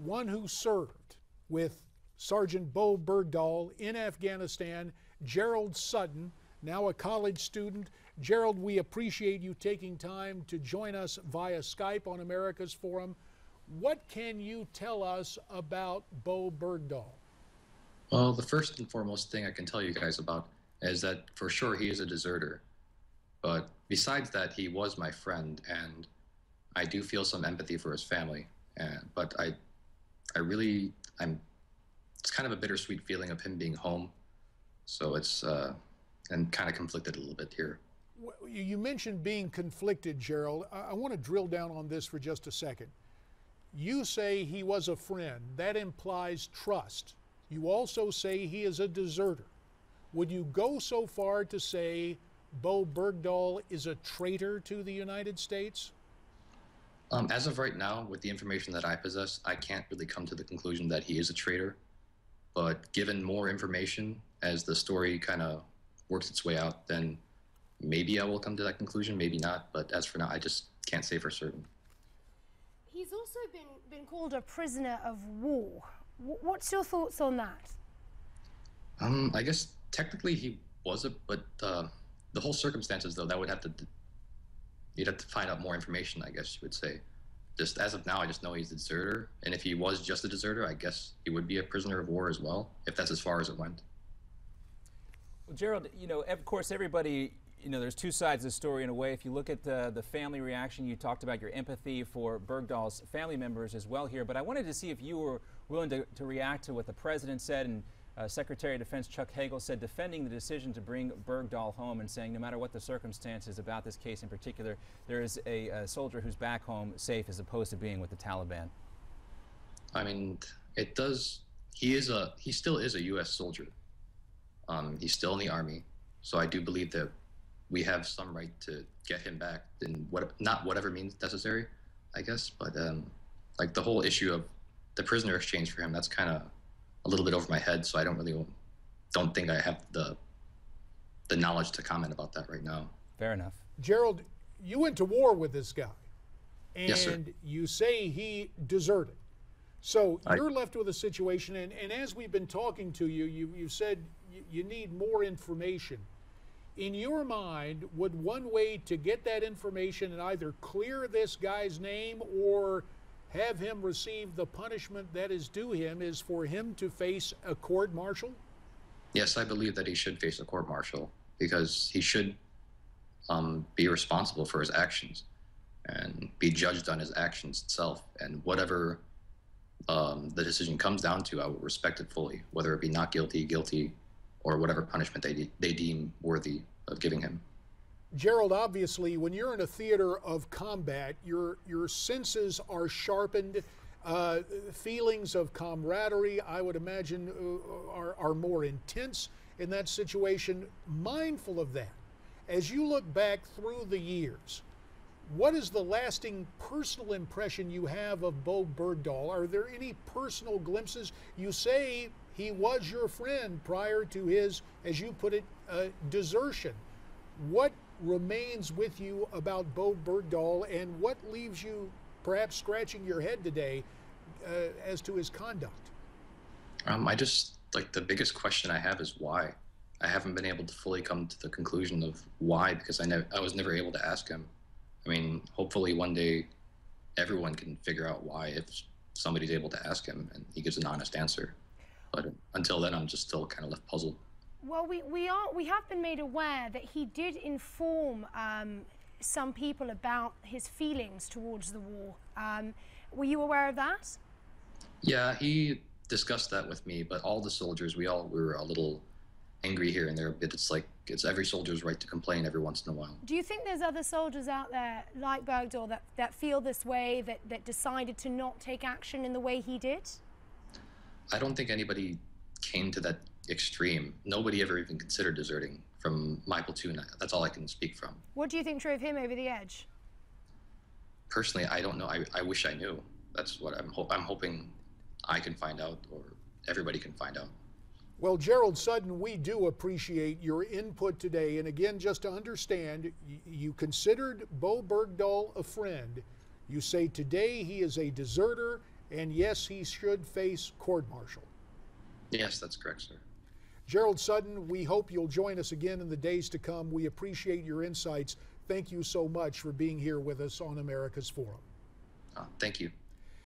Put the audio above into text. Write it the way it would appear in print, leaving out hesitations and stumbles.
one who served with Sergeant Bergdahl in Afghanistan, Gerald Sutton, now a college student. Gerald, we appreciate you taking time to join us via Skype on America's Forum. What can you tell us about Bergdahl? Well, the first and foremost thing I can tell you guys about is that for sure he is a deserter. But besides that, he was my friend, and I do feel some empathy for his family. But it's kind of a bittersweet feeling of him being home. So it's, and kind of conflicted a little bit here. You mentioned being conflicted, Gerald. I want to drill down on this for just a second. You say he was a friend. That implies trust. You also say he is a deserter. Would you go so far to say Bergdahl is a traitor to the United States? As of right now, with the information that I possess, I can't really come to the conclusion that he is a traitor. But given more information, as the story kind of works its way out, then maybe I will come to that conclusion, maybe not. But as for now, I just can't say for certain. He's also been called a prisoner of war. What's your thoughts on that? I guess technically he was but the whole circumstances, though, you'd have to find out more information, I guess you would say. Just as of now, I just know he's a deserter, and if he was just a deserter, I guess he would be a prisoner of war as well, if that's as far as it went. Well, Gerald, of course, everybody, there's two sides of the story in a way. If you look at the family reaction, you talked about your empathy for Bergdahl's family members as well here, but I wanted to see if you were willing to react to what the president said, and Secretary of Defense Chuck Hagel said, defending the decision to bring Bergdahl home and saying no matter what the circumstances about this case in particular, there is a soldier who's back home safe as opposed to being with the Taliban. I mean, he still is a U.S. soldier. He's still in the Army, so I do believe that we have some right to get him back in not whatever means necessary, I guess, but like the whole issue of the prisoner exchange for him, that's kind of a little bit over my head, so I don't think I have the knowledge to comment about that right now. Fair enough. Gerald, you went to war with this guy, and yes, sir. You say he deserted. So you're left with a situation, and as we've been talking to you, you said you need more information. In your mind, would one way to get that information and either clear this guy's name or have him receive the punishment that is due him is for him to face a court-martial? Yes, I believe that he should face a court-martial because he should be responsible for his actions and be judged on his actions itself. And whatever the decision comes down to, I will respect it fully, whether it be not guilty, guilty, or whatever punishment they deem worthy of giving him. Gerald, obviously, when you're in a theater of combat, your senses are sharpened. Feelings of camaraderie, I would imagine, are more intense in that situation. Mindful of that, as you look back through the years, what is the lasting personal impression you have of Bergdahl? Are there any personal glimpses? You say he was your friend prior to his, as you put it, desertion. What remains with you about Bergdahl, and what leaves you perhaps scratching your head today as to his conduct? The biggest question I have is why. I haven't been able to fully come to the conclusion of why, because I was never able to ask him. I mean, hopefully one day everyone can figure out why if somebody's able to ask him and he gives an honest answer. But until then, I'm just still kind of left puzzled. Well, we have been made aware that he did inform some people about his feelings towards the war. Were you aware of that? Yeah, he discussed that with me, but all the soldiers, we were a little angry here and there. It's every soldier's right to complain every once in a while. Do you think there's other soldiers out there like Bergdahl that feel this way, that decided to not take action in the way he did? I don't think anybody came to that extreme. Nobody ever even considered deserting from my platoon. That's all I can speak from. What do you think drove him over the edge? Personally, I don't know. I wish I knew. That's what I'm hoping I can find out, or everybody can find out. Well, Gerald Sutton, we do appreciate your input today. And again, just to understand, you considered Bergdahl a friend. You say today he is a deserter, and yes, he should face court-martial. Yes, that's correct, sir. Gerald Sutton, we hope you'll join us again in the days to come. We appreciate your insights. Thank you so much for being here with us on America's Forum. Thank you.